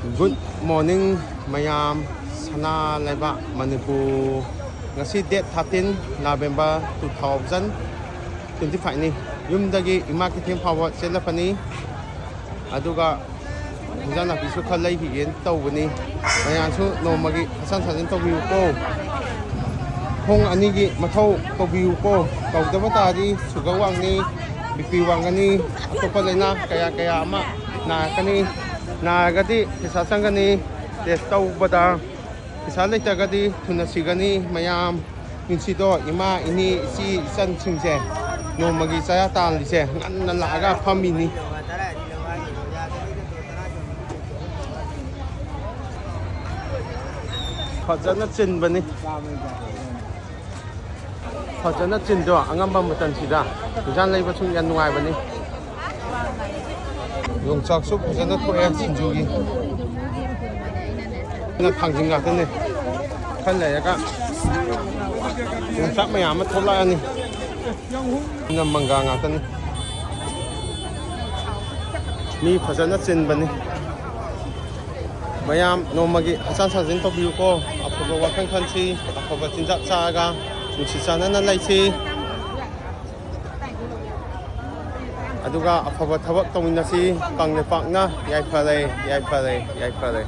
Good morning, mayam. Sana laiba Manipur. Ngasi date 13 November 2025 ni. Yumdagi EMA keithel fouba chenjllure aduga Hijang napisu khal lei hi yen tawbani mayansu nomagi hasan sajin tawbiu ko khong ani gi mathau tawbiu ko tawdaba tari sugar wangni BP wangani atopa leina kaya ama na kani na gadi pisa sangani test tawbada pisa leitagadi thuna sigani mayam insido EMA ini si san chingse nomagi saya tan lise ngan laga phamini Fajana chin bani Fajana chin do angamba matan sida Hijang leiba chung yan nuai bani Yung chak su fajana thoe sinjugi na thangjing ga tane khan le ya ka yung chak mayam ma thola ani na manga nga tane mi fajana chin bani mayam nomagi hasan sajin tawbiu ko afoba wakan khansi afoba chinjak chaga nuksisana na laisi aduga afoba thabak tawinasi pangne pakna yai phare